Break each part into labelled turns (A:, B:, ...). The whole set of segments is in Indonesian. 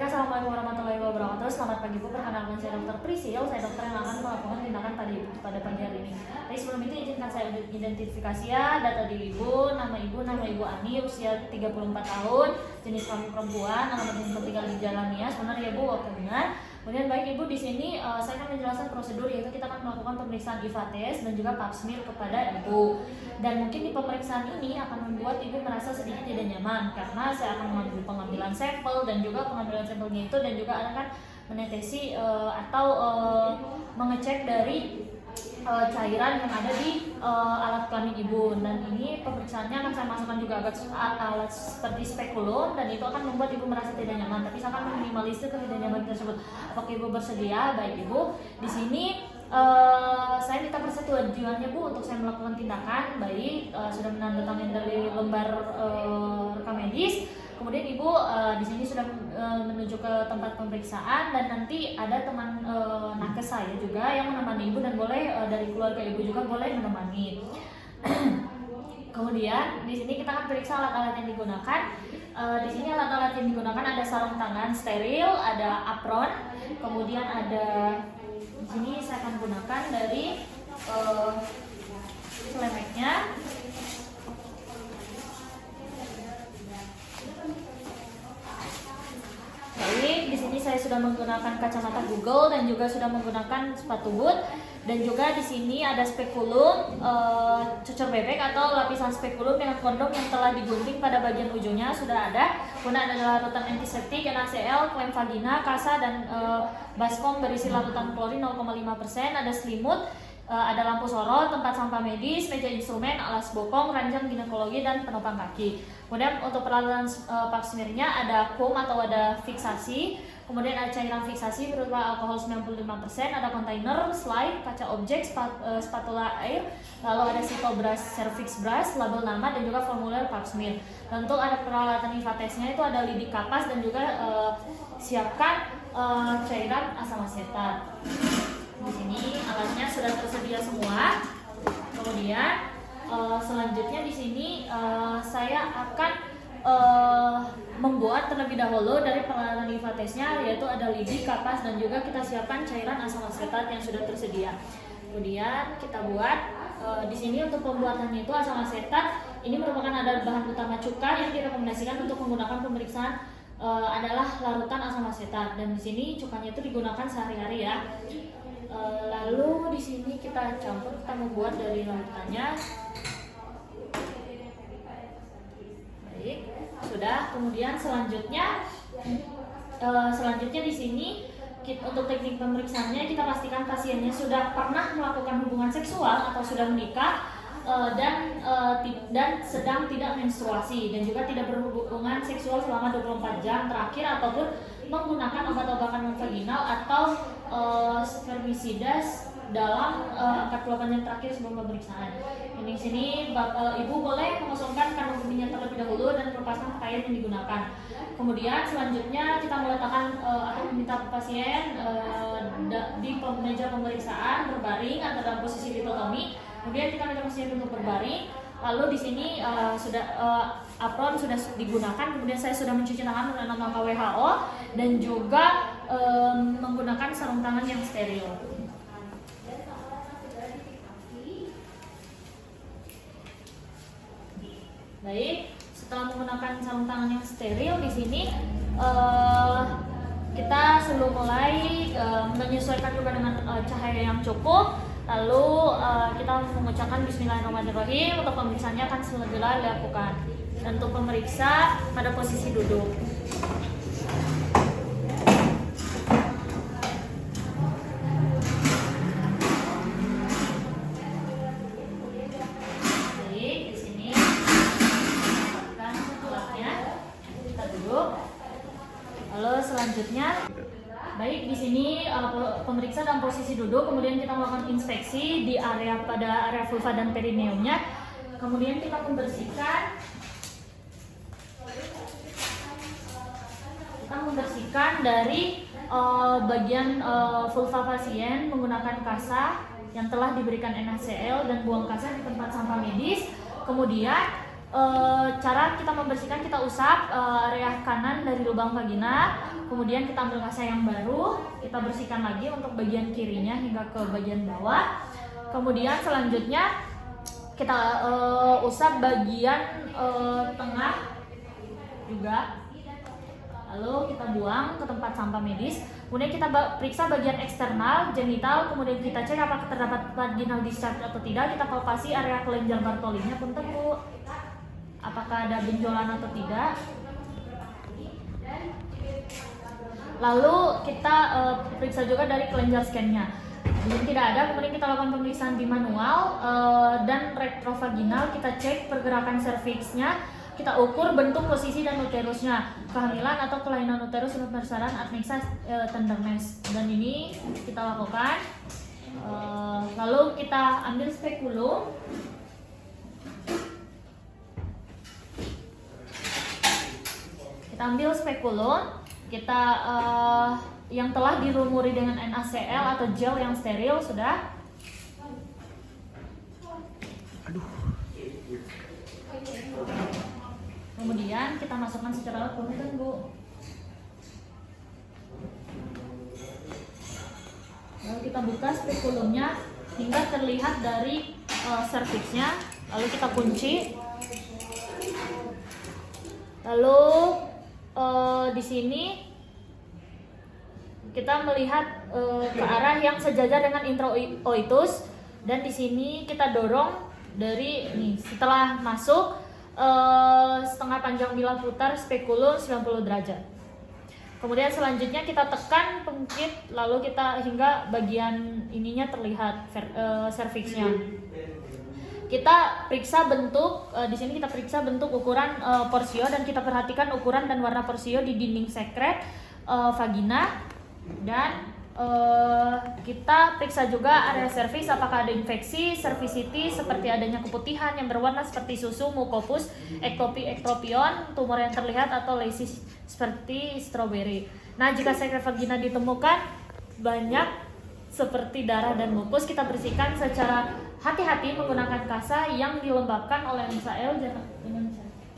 A: Assalamualaikum warahmatullahi wabarakatuh. Selamat pagi Bu, perkenalkan saya Dr. Prisil. Saya dokter yang akan melakukan tindakan pada pagi hari ini. Tapi sebelum itu izinkan saya identifikasi ya data diri Ibu, nama Ibu Ani, usia 34 tahun, jenis kelamin perempuan, alamat tempat tinggal di Jalan Nias, benar ya Bu, oke benar. Kemudian baik Ibu, di sini saya akan menjelaskan prosedur, yaitu kita akan melakukan pemeriksaan IVA test dan juga pap smear kepada Ibu. Dan mungkin di pemeriksaan ini akan membuat Ibu merasa sedikit tidak nyaman karena saya akan mengambil pengambilan sampel dan juga pengambilan sampelnya itu dan juga akan menetesi atau mengecek dari cairan yang ada di alat kelamin Ibu. Dan ini pemeriksaannya akan saya masukkan juga alat seperti spekulum dan itu akan membuat Ibu merasa tidak nyaman, tapi saya akan meminimalisir ketidaknyamanan tersebut. Apakah Ibu bersedia? Baik Ibu, di sini saya minta persetujuannya Bu untuk saya melakukan tindakan. Baik, sudah menandatangani dari lembar rekam medis. Kemudian Ibu di sini sudah menuju ke tempat pemeriksaan dan nanti ada teman nakes saya juga yang menemani Ibu dan boleh dari keluarga Ibu juga boleh menemani. Kemudian di sini kita akan periksa alat-alat yang digunakan. Di sini alat-alat yang digunakan ada sarung tangan steril, ada apron, kemudian ada di sini saya akan gunakan dari selemeknya. Baik, di sini saya sudah menggunakan kacamata Google dan juga sudah menggunakan sepatu boot. Dan juga di sini ada spekulum, cucur bebek atau lapisan spekulum dengan kondom yang telah digunting pada bagian ujungnya sudah ada. Kemudian ada larutan antiseptik, NaCl, klem vagina, kasa dan baskom berisi larutan klorin 0,5%. Ada selimut, ada lampu sorot, tempat sampah medis, meja instrumen, alas bokong, ranjang ginekologi dan penopang kaki. Kemudian untuk peralatan pap smear-nya ada comb atau ada fiksasi. Kemudian ada cairan fiksasi berupa alkohol 95%, ada kontainer, slide, kaca objek, spatula air, lalu ada sitobras, cervix brush, label nama dan juga formulir pap smear. Dan untuk ada peralatan IVA test-nya itu ada lidi kapas dan juga siapkan cairan asam asetat. Di sini alatnya sudah tersedia semua. Kemudian selanjutnya di sini saya akan membuat terlebih dahulu dari peralatan IVA test-nya, yaitu ada lidi, kapas dan juga kita siapkan cairan asam asetat yang sudah tersedia. Kemudian kita buat di sini untuk pembuatannya itu asam asetat ini merupakan ada bahan utama cuka yang direkomendasikan untuk menggunakan pemeriksaan adalah larutan asam asetat dan di sini cukanya itu digunakan sehari-hari ya. Lalu di sini kita campur, kita membuat dari larutannya. Baik, sudah. Kemudian selanjutnya di sini untuk teknik pemeriksaannya kita pastikan pasiennya sudah pernah melakukan hubungan seksual atau sudah menikah dan sedang tidak menstruasi dan juga tidak berhubungan seksual selama 24 jam terakhir ataupun menggunakan obat-obatan vaginal atau spermicidas dalam 48 jam terakhir sebelum pemeriksaan. Di sini Ibu boleh mengosongkan kandung kemihnya terlebih dahulu dan melepaskan pakaian yang digunakan. Kemudian selanjutnya kita meletakkan atau meminta pasien di meja pemeriksaan berbaring atau dalam posisi litotomi. Kemudian kita minta pasien untuk berbaring. Lalu di sini sudah apron sudah digunakan. Kemudian saya sudah mencuci tangan menggunakan langkah WHO dan juga menggunakan sarung tangan yang steril. Baik, setelah menggunakan sarung tangan yang steril di sini kita sebelum mulai menyesuaikan juga dengan cahaya yang cukup. Lalu kita mengucapkan Bismillahirrahmanirrahim. Untuk pemeriksaannya akan segera dilakukan. Dan untuk pemeriksa pada posisi duduk. Selanjutnya, baik di sini pemeriksa dalam posisi duduk, kemudian kita melakukan inspeksi di pada area vulva dan perineumnya, kemudian kita membersihkan dari bagian vulva pasien menggunakan kasa yang telah diberikan NaCl dan buang kasa di tempat sampah medis. Kemudian Cara kita membersihkan, kita usap area kanan dari lubang vagina, kemudian kita ambil kasa yang baru, kita bersihkan lagi untuk bagian kirinya hingga ke bagian bawah. Kemudian selanjutnya kita usap bagian tengah juga, lalu kita buang ke tempat sampah medis. Kemudian kita periksa bagian eksternal, genital, kemudian kita cek apakah terdapat vaginal discharge atau tidak. Kita palpasi area kelenjar Bartolinya, punten Bu, apakah ada benjolan atau tidak. Lalu kita periksa juga dari kelenjar scan-nya. Jika tidak ada, kemudian kita lakukan pemeriksaan di manual dan retrovaginal. Kita cek pergerakan serviksnya, kita ukur bentuk, posisi, dan uterusnya, kehamilan atau kelainan uterus, pembesaran, adnexa, tenderness. Dan ini kita lakukan. Lalu kita ambil spekulum. Kita yang telah dilumuri dengan NaCl atau gel yang steril sudah. Kemudian kita masukkan secara punten Bu. Lalu kita buka spekulumnya hingga terlihat dari serviksnya. Lalu kita kunci. Lalu di sini kita melihat ke arah yang sejajar dengan introitus, dan di sini kita dorong dari ini. Setelah masuk setengah panjang bilah putar spekulum 90 derajat. Kemudian selanjutnya kita tekan pengkit, lalu kita hingga bagian ininya terlihat serviksnya. Kita periksa bentuk, di sini kita periksa bentuk, ukuran porsio, dan kita perhatikan ukuran dan warna porsio di dinding sekret vagina, dan kita periksa juga area serviks apakah ada infeksi, cervicity seperti adanya keputihan yang berwarna seperti susu, mucopus, ektopion, tumor yang terlihat, atau lesis seperti stroberi. Nah, jika sekret vagina ditemukan banyak seperti darah dan mukus, kita bersihkan secara hati-hati menggunakan kasa yang dilembabkan oleh NaCl dengan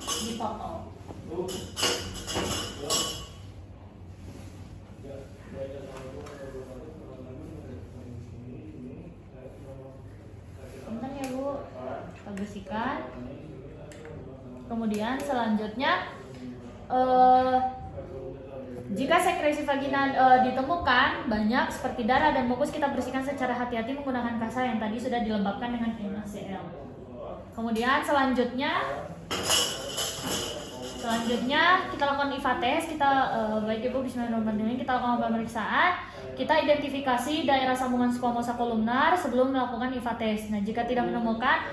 A: dipotong. Bentar ya Bu, kita bersihkan. Kemudian selanjutnya jika sekresi vagina ditemukan banyak seperti darah dan mukus, kita bersihkan secara hati-hati menggunakan kasa yang tadi sudah dilembabkan dengan NaCl. Kemudian selanjutnya kita lakukan IVA test. Kita baik Ibu, bismillahirrahmanirrahim, kita lakukan pemeriksaan. Kita identifikasi daerah sambungan squamosa kolumnar sebelum melakukan IVA test. Nah, jika tidak menemukan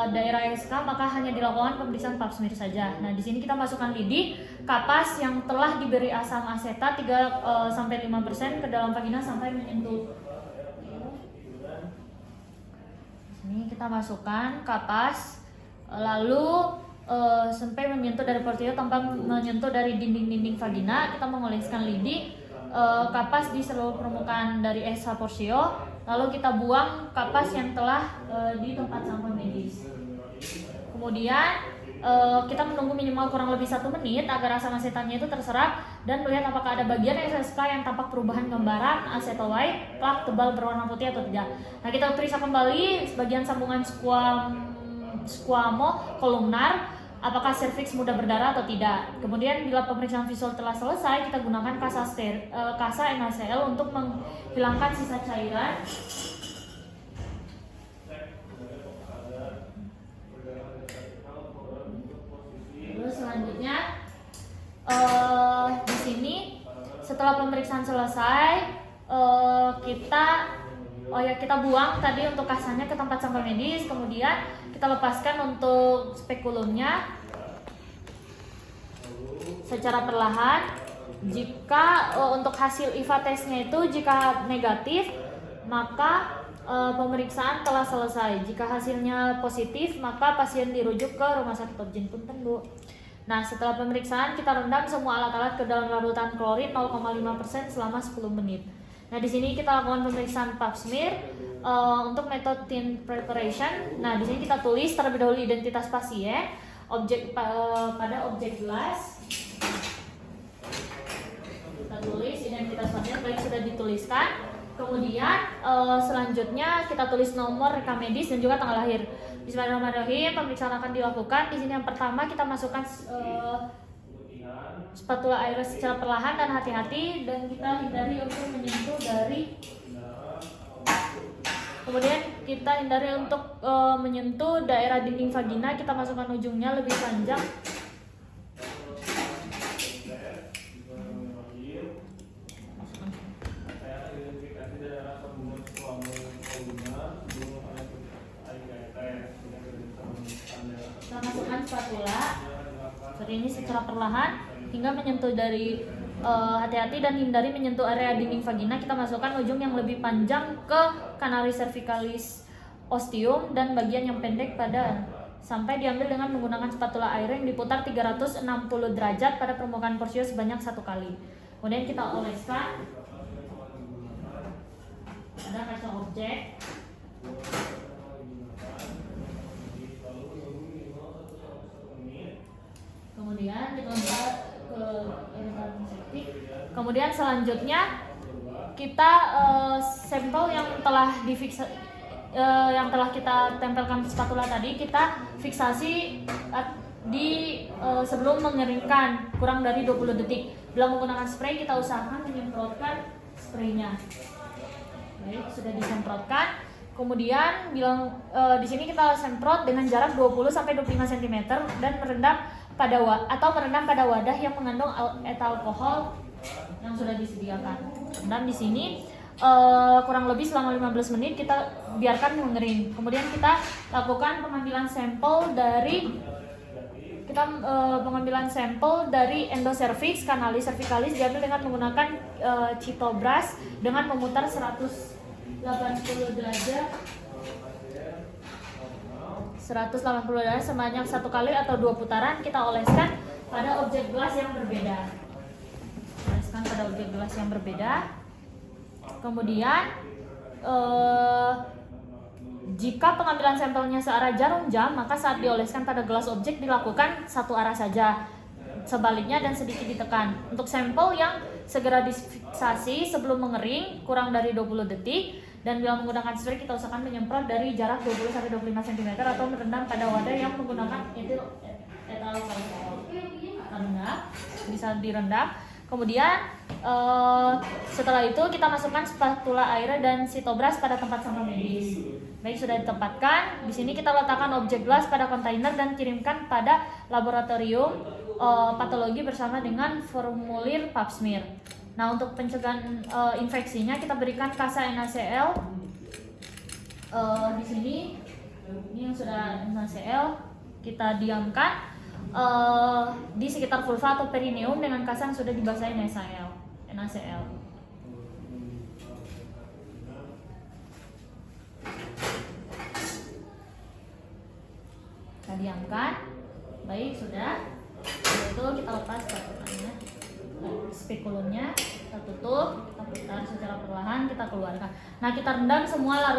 A: daerah SK, maka hanya dilakukan pemeriksaan pap smear saja. Nah, di sini kita masukkan lidi, kapas yang telah diberi asam asetat 3-5% ke dalam vagina sampai menyentuh. Ini kita masukkan kapas, lalu sampai menyentuh dari porsio tanpa menyentuh dari dinding-dinding vagina. Kita mengoleskan lidi, kapas di seluruh permukaan dari SH porsio. Lalu kita buang kapas yang telah di tempat sampah medis. Kemudian kita menunggu minimal kurang lebih 1 menit agar asam asetatnya itu terserap, dan melihat apakah ada bagian SSK yang tampak perubahan gambaran acetal white, plak tebal berwarna putih atau tidak. Nah, kita periksa kembali sebagian sambungan squamo kolumnar, apakah serviks mudah berdarah atau tidak. Kemudian bila pemeriksaan visual telah selesai, kita gunakan kasa NaCl untuk menghilangkan sisa cairan. Terus selanjutnya di sini setelah pemeriksaan selesai kita buang tadi untuk kasanya ke tempat sampah medis. Kemudian kita lepaskan untuk spekulumnya secara perlahan. Jika untuk hasil IVA testnya itu jika negatif, maka pemeriksaan telah selesai. Jika hasilnya positif, maka pasien dirujuk ke rumah sakit urgen. Punten Bu. Nah, setelah pemeriksaan kita rendam semua alat-alat ke dalam larutan klorin 0,5% selama 10 menit. Nah, di sini kita lakukan pemeriksaan pap smear untuk metode tin preparation, nah di sini kita tulis terlebih dahulu identitas pasien, pada objek gelas. Kita tulis identitas pasien, baik sudah dituliskan. Kemudian selanjutnya kita tulis nomor rekam medis dan juga tanggal lahir. Bismillahirrahmanirrahim. Pemeriksaan akan dilakukan. Di sini yang pertama kita masukkan spatula air secara perlahan dan hati-hati, dan kita hindari untuk menyentuh dari. Kemudian kita hindari untuk menyentuh daerah dinding vagina. Kita masukkan ujungnya lebih panjang. Kita masukkan spatula seperti ini secara perlahan hingga menyentuh dari hati-hati dan hindari menyentuh area dinding vagina. Kita masukkan ujung yang lebih panjang ke canalis cervicalis ostium dan bagian yang pendek pada sampai diambil dengan menggunakan spatula air yang diputar 360 derajat pada permukaan porsius sebanyak 1 kali. Kemudian kita oleskan. Ada kaca objek. Kemudian kita lempar ke area septik. Kemudian selanjutnya kita sampel yang telah yang telah kita tempelkan spatula tadi, kita fiksasi di sebelum mengeringkan kurang dari 20 detik. Bila menggunakan spray, kita usahakan menyemprotkan spraynya. Baik, sudah disemprotkan. Kemudian di sini kita semprot dengan jarak 20 sampai 25 cm dan merendam pada wadah yang mengandung etal alkohol yang sudah disediakan. Dan di sini kurang lebih selama 15 menit kita biarkan mengering. Kemudian kita lakukan pengambilan sampel dari endocervix, canalis cervicalis diambil dengan menggunakan Cytobras dengan memutar 180 derajat sebanyak 1 kali atau 2 putaran. Kita oleskan pada objek gelas yang berbeda. Kemudian jika pengambilan sampelnya searah jarum jam, maka saat dioleskan pada gelas objek dilakukan satu arah saja. Sebaliknya dan sedikit ditekan. Untuk sampel yang segera difiksasi sebelum mengering kurang dari 20 detik, dan bila menggunakan spray kita usahakan menyemprot dari jarak 20 sampai 25 cm atau merendam pada wadah yang menggunakan etal alkohol. Bisa direndam. Kemudian setelah itu kita masukkan spatula air dan Cytobras pada tempat sampah medis. Baik, sudah ditempatkan. Di sini kita letakkan objek gelas pada kontainer dan kirimkan pada laboratorium patologi bersama dengan formulir pap smear. Nah, untuk pencegahan infeksinya kita berikan kasa NaCl. Di sini ini yang sudah NaCl kita diamkan di sekitar vulva atau perineum dengan kasa yang sudah dibasahi NaCl. Kita diamkan. Baik, sudah. Itu kita lepas spatulanya, spekulumnya, kita tutup, kita putar secara perlahan, kita keluarkan. Nah, kita rendam semua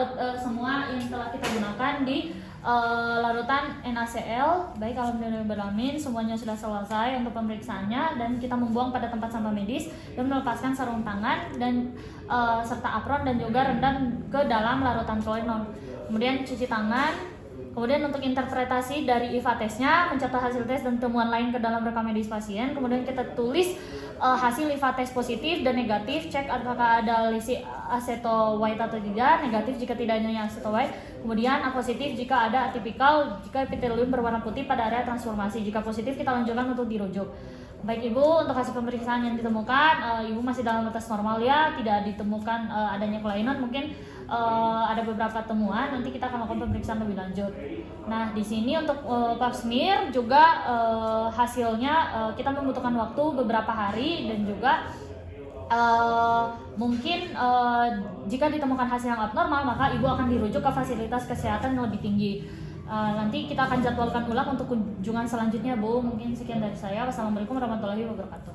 A: yang telah kita gunakan di larutan NaCl. Baik, alhamdulillah semuanya sudah selesai untuk pemeriksaannya, dan kita membuang pada tempat sampah medis dan melepaskan sarung tangan dan serta apron dan juga rendam ke dalam larutan klorinol. Kemudian cuci tangan. Kemudian untuk interpretasi dari IVA tesnya, mencatat hasil tes dan temuan lain ke dalam rekam medis pasien. Kemudian kita tulis hasil IVA tes positif dan negatif, cek apakah ada lesi aceto white atau tidak, negatif jika tidak adanya aceto white. Kemudian positif jika ada atipikal, jika epitelium berwarna putih pada area transformasi. Jika positif kita lanjutkan untuk dirujuk. Baik Ibu, untuk hasil pemeriksaan yang ditemukan, Ibu masih dalam batas normal ya, tidak ditemukan adanya kelainan. Mungkin ada beberapa temuan, nanti kita akan lakukan pemeriksaan lebih lanjut. Nah, di sini untuk pap smear juga hasilnya kita membutuhkan waktu beberapa hari, dan juga mungkin jika ditemukan hasil yang abnormal, maka Ibu akan dirujuk ke fasilitas kesehatan yang lebih tinggi. Nanti kita akan jadwalkan ulang untuk kunjungan selanjutnya, Bu. Mungkin sekian dari saya. Wassalamualaikum warahmatullahi wabarakatuh.